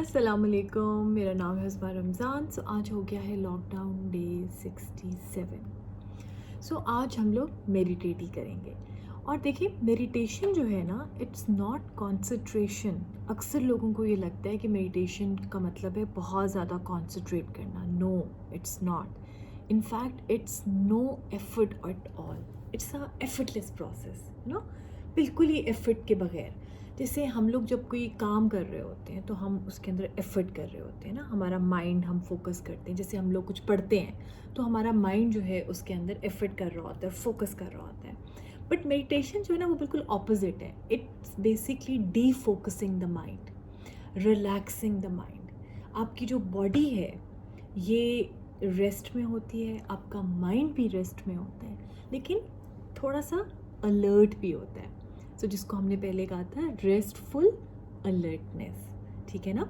अस्सलाम वालेकुम, मेरा नाम है उस्मा रमज़ान। आज हो गया है लॉकडाउन डे 67। आज हम लोग मेडिटेट ही करेंगे। और देखिए, मेडिटेशन जो है ना, इट्स नॉट कॉन्सेंट्रेशन। अक्सर लोगों को ये लगता है कि मेडिटेशन का मतलब है बहुत ज़्यादा कॉन्सेंट्रेट करना। No, it's not. In fact it's no effort at all. It's a effortless process, no, बिल्कुल ही एफर्ट के बगैर। जैसे हम लोग जब कोई काम कर रहे होते हैं तो हम उसके अंदर एफर्ट कर रहे होते हैं ना, हमारा माइंड हम फोकस करते हैं। जैसे हम लोग कुछ पढ़ते हैं तो हमारा माइंड जो है उसके अंदर एफर्ट कर रहा होता है, फोकस कर रहा होता है। बट मेडिटेशन जो है ना, वो बिल्कुल ऑपोजिट है। It's basically D focusing the mind, relaxing the mind. आपकी जो बॉडी है ये रेस्ट में होती है, आपका माइंड भी रेस्ट में होता है, लेकिन थोड़ा सा अलर्ट भी होता है। जिसको हमने पहले कहा था, रेस्टफुल अलर्टनेस। ठीक है ना?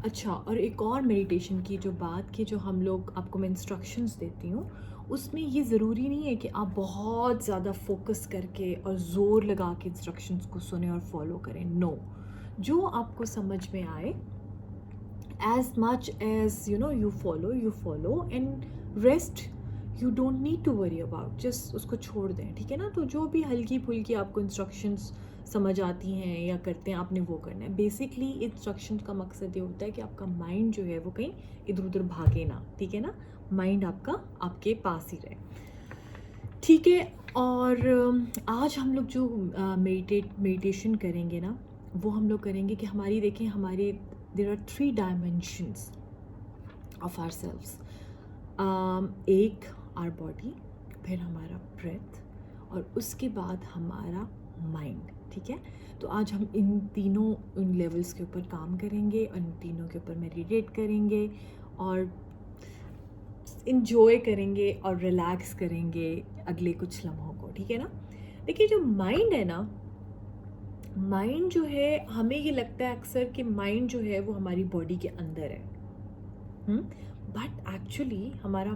अच्छा, और एक और मेडिटेशन की जो बात की, जो हम लोग आपको मैं इंस्ट्रक्शंस देती हूँ, उसमें ये ज़रूरी नहीं है कि आप बहुत ज़्यादा फोकस करके और ज़ोर लगा के इंस्ट्रक्शंस को सुने और फॉलो करें। नो, जो आपको समझ में आए, as much as you follow and rest, you don't need to worry about, just उसको छोड़ दें। ठीक है ना? तो जो भी हल्की फुल्की आपको इंस्ट्रक्शंस समझ आती हैं या करते हैं, आपने वो करना है। बेसिकली इंस्ट्रक्शन का मकसद ये होता है कि आपका माइंड जो है वो कहीं इधर उधर भागे ना। ठीक है ना? माइंड आपका आपके पास ही रहे। ठीक है। और आज हम लोग जो मेडिटेशन करेंगे ना, वो हम लोग करेंगे कि हमारी, देखें, हमारे there are 3 dimensions of ourselves. एक आर बॉडी, फिर हमारा ब्रेथ, और उसके बाद हमारा माइंड। ठीक है? तो आज हम इन लेवल्स के ऊपर काम करेंगे और इन तीनों के ऊपर मेडिटेट करेंगे और इंजॉय करेंगे और रिलैक्स करेंगे अगले कुछ लम्हों को। ठीक है ना? देखिए, जो माइंड है ना, माइंड जो है, हमें ये लगता है अक्सर कि माइंड जो है वो हमारी बॉडी के अंदर है, बट एक्चुअली हमारा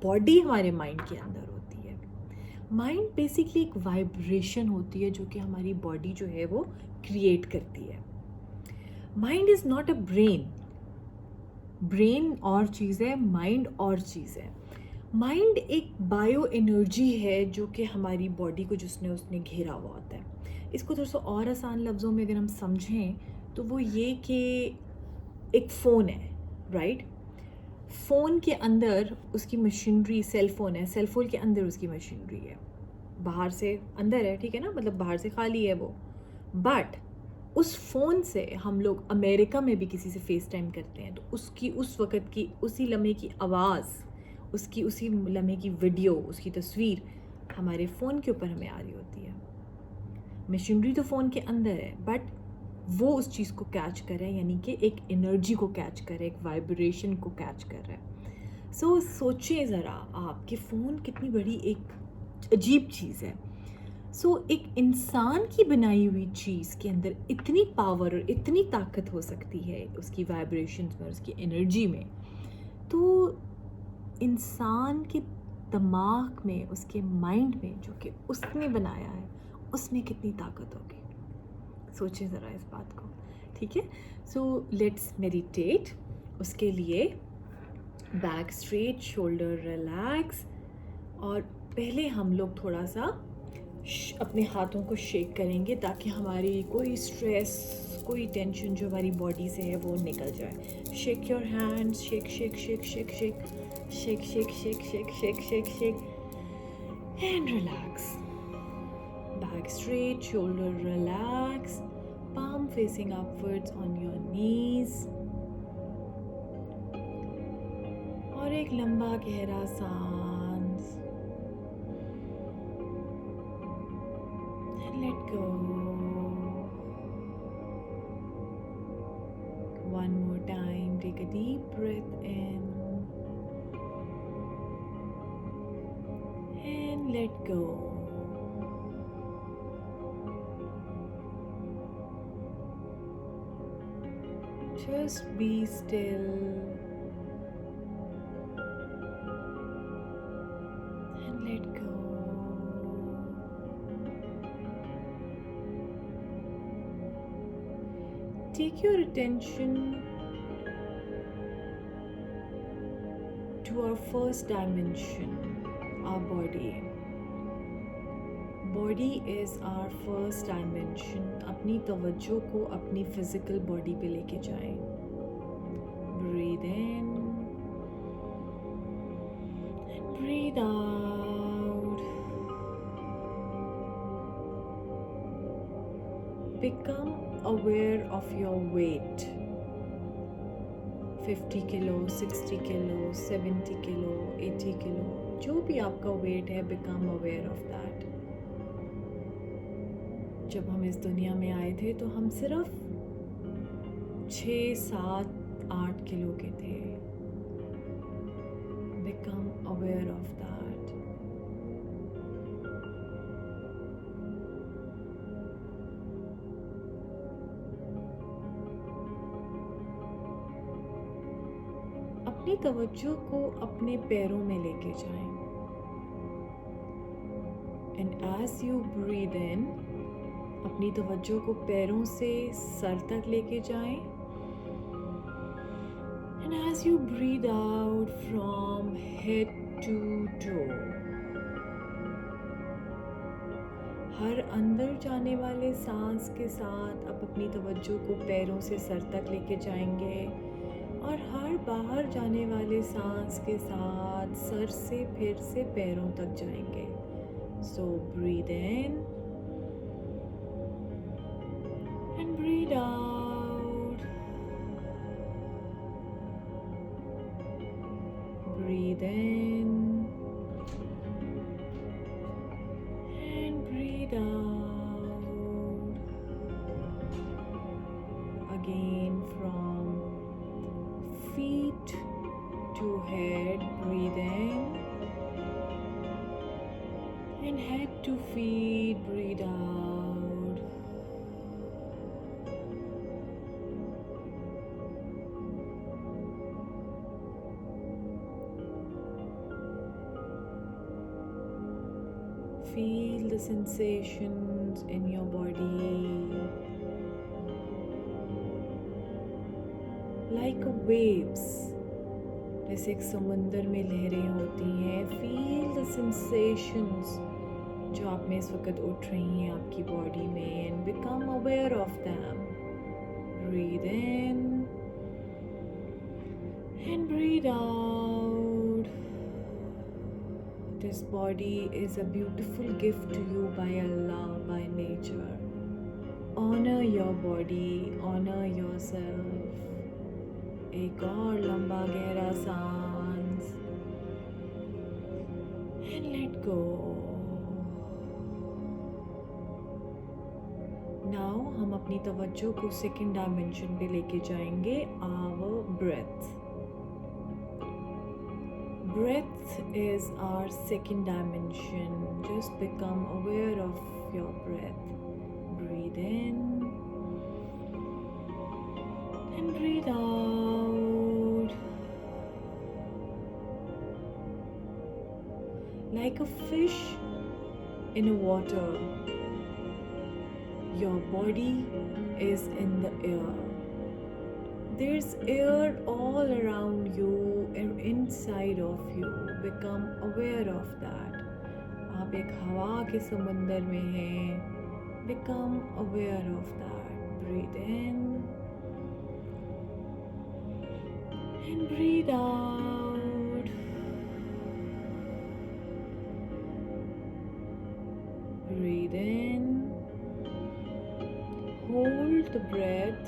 बॉडी हमारे माइंड के अंदर होती है। माइंड बेसिकली एक वाइब्रेशन होती है जो कि हमारी बॉडी जो है वो क्रिएट करती है। Mind is not a brain. Brain और चीज़ है, माइंड और चीज़ है। माइंड एक बायो एनर्जी है जो कि हमारी बॉडी को उसने घेरा हुआ होता है। इसको थोड़ा सा और आसान लफ्ज़ों में अगर हम समझें तो वो ये कि एक फ़ोन है, राइट? फ़ोन के अंदर उसकी मशीनरी, सेल फ़ोन है, सेल फ़ोन के अंदर उसकी मशीनरी है, बाहर से अंदर है। ठीक है ना? मतलब बाहर से खाली है वो, बट उस फ़ोन से हम लोग अमेरिका में भी किसी से फेस टाइम करते हैं तो उसकी उस वक़्त की, उसी लम्हे की आवाज़, उसकी उसी लम्हे की वीडियो, उसकी तस्वीर हमारे फ़ोन के ऊपर हमें आ रही होती है। मशीनरी तो फ़ोन के अंदर है, बट वो उस चीज़ को कैच कर रहा है, यानी कि एक एनर्जी को कैच कर रहा है, एक वाइब्रेशन को कैच कर रहा है। सोचें ज़रा आप कि फ़ोन कितनी बड़ी एक अजीब चीज़ है। एक इंसान की बनाई हुई चीज़ के अंदर इतनी पावर और इतनी ताकत हो सकती है उसकी वाइब्रेशंस में, उसकी एनर्जी में, तो इंसान के दिमाग में, उसके माइंड में, जो कि उसने बनाया है, उसमें कितनी ताकत होगी। सोचें ज़रा इस बात को। ठीक है? Let's meditate. उसके लिए बैक स्ट्रेट, शोल्डर रिलैक्स, और पहले हम लोग थोड़ा सा अपने हाथों को शेक करेंगे ताकि हमारी कोई स्ट्रेस, कोई टेंशन जो हमारी बॉडी से है वो निकल जाए। Shake your hands, shake shake shake shake shake shake shake shake shake shake shake shake and relax. Back straight, shoulder relax, palm facing upwards on your knees, और एक लंबा गहरा सांस, and let go. One more time, take a deep breath in and let go. Just be still and let go. Take your attention to our first dimension, our body. Body is our first dimension. अपनी तवज्जो को अपनी physical body पे लेके जाएं. Breathe in and breathe out. Become aware of your weight. 50 kilo, 60 kilo, 70 kilo, 80 kilo, जो भी आपका वेट है, become aware of that. जब हम इस दुनिया में आए थे तो हम सिर्फ 6, 7, 8 किलो के थे. Become aware of that. अपनी तवज्जो को अपने पैरों में लेके जाएं. And as you breathe in, अपनी तवज्जो को पैरों से सर तक लेके जाएं. And as you breathe out from head to toe, हर अंदर जाने वाले सांस के साथ आप अपनी तवज्जो को पैरों से सर तक लेके जाएंगे और हर बाहर जाने वाले सांस के साथ सर से फिर से पैरों तक जाएंगे. So breathe in and breathe out. Breathe in and breathe out. Again from feet to head, breathe in and head to feet, breathe out. Feel the sensations in your body like waves. जैसे एक समुंदर में लहरें होती हैं. Feel the sensations जो आप में इस वक्त उठ रही हैं आपकी बॉडी में, and become aware of them. Breathe in and breathe out. This body is a beautiful gift to you by Allah, by nature. Honor your body, honor yourself. एक और लंबा गहरा सांस and let go. Now हम अपनी तवज्जो को second dimension पे लेके जाएंगे. Our breath. Breath is our second dimension. Just become aware of your breath. Breathe in and breathe out. Like a fish in a water, your body is in the air. There's air all around you and inside of you. Become aware of that. आप एक हवा के समंदर में हैं. Become aware of that. Breathe in and breathe out. Breathe in. Hold the breath.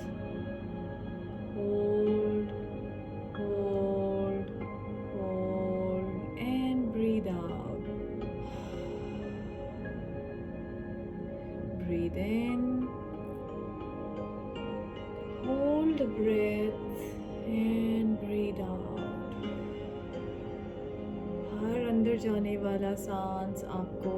Hold, hold, hold, and breathe out. Breathe in. Hold the breath and breathe out. हर अंदर जाने वाला सांस आपको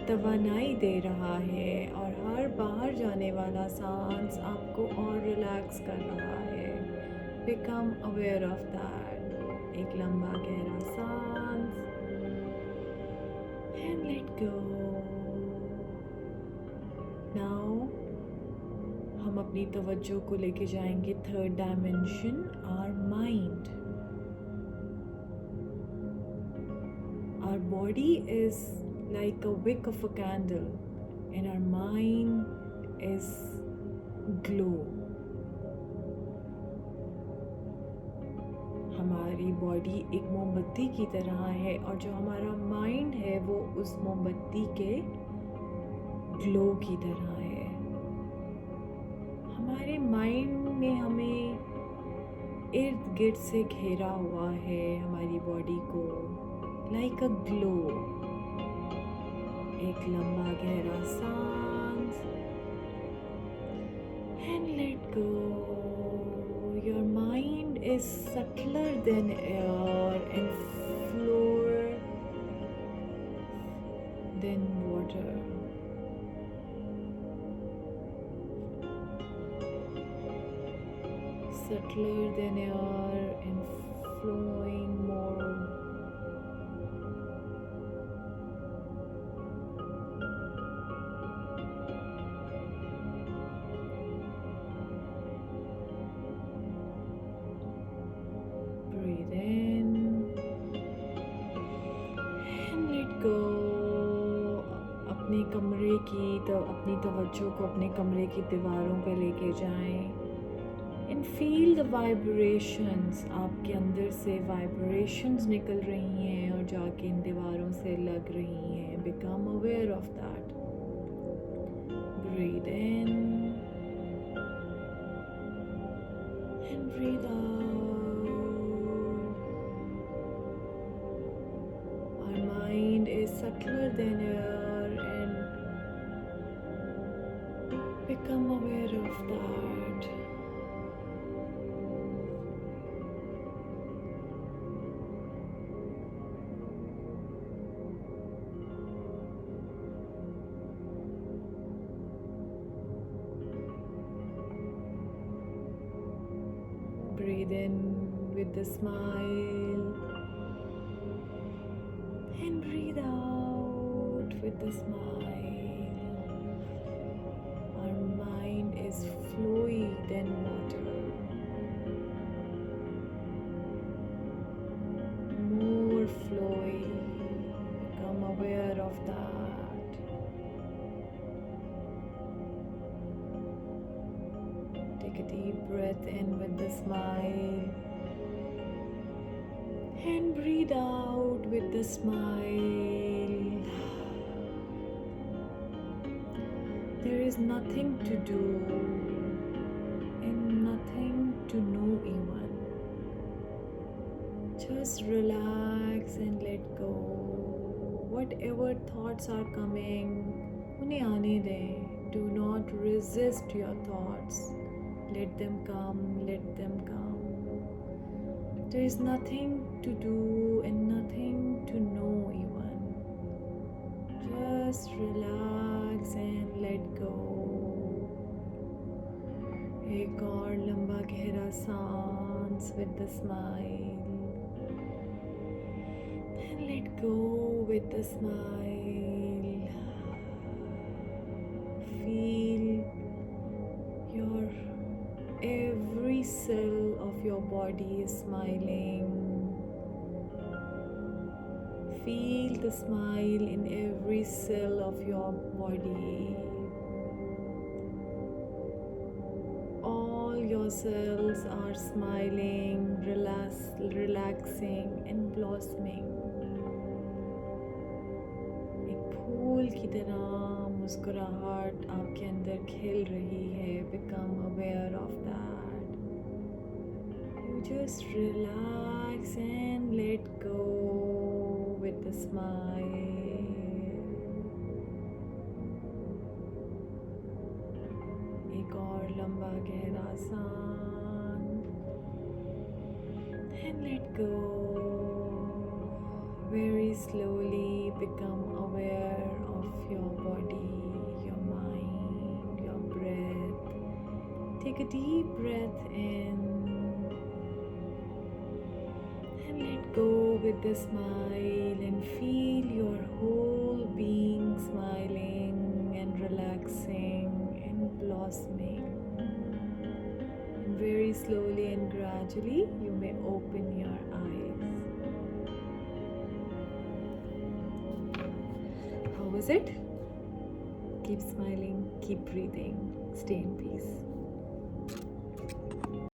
तवानाई दे रहा है और हर बाहर जाने वाला सांस आपको और रिलैक्स कर रहा है. Become aware of that. एक लंबा गहरा सांस and let go. Now हम अपनी तवज्जो को लेके जाएंगे third dimension, our mind. Our body is like a wick of a candle and our mind is glow. हमारी बॉडी एक मोमबत्ती की तरह है और जो हमारा माइंड है वो उस मोमबत्ती के ग्लो की तरह है. हमारे माइंड ने हमें इर्द गिर्द से घेरा हुआ है, हमारी बॉडी को लाइक अ ग्लो. एक लंबा गहरा सांस and let go. Your mind is subtler than air and slower than water. Subtler than air and flowing more. Breathe in and let go. अपने कमरे की अपनी तवज्जो को अपने कमरे की दीवारों पर लेके जाएं. And feel the vibrations. आपके अंदर से vibrations निकल रही हैं और जाके इन दीवारों से लग रही हैं. Become aware of that. Breathe in and breathe out. Our mind is subtler than air and become aware of that. Breathe in with the smile and breathe out with the smile. Our mind is flowy than water, more flowy. Become aware of that. Take a deep breath in with the smile and breathe out with the smile. There is nothing to do and nothing to know even. Just relax and let go. Whatever thoughts are coming, उन्हें आने दें. Do not resist your thoughts. Let them come, let them come. There is nothing to do and nothing to know even. Just relax and let go. एक और लंबा गहरा सांस with the smile. And let go with the smile. Feel your every cell of your body is smiling. Feel the smile in every cell of your body. All your cells are smiling, relaxing and blossoming. एक फूल की तरह मुस्कुराहट आपके अंदर खिल रही है. Become aware of that. You just relax and let go with the smile. एक और लंबा गहरा सांस and let go. Very slowly become aware of your body, your mind, your breath. Take a deep breath in and let go with the smile and feel your whole being smiling and relaxing and blossoming. And very slowly and gradually you may open your eyes. How was it? Keep smiling, keep breathing, stay in peace.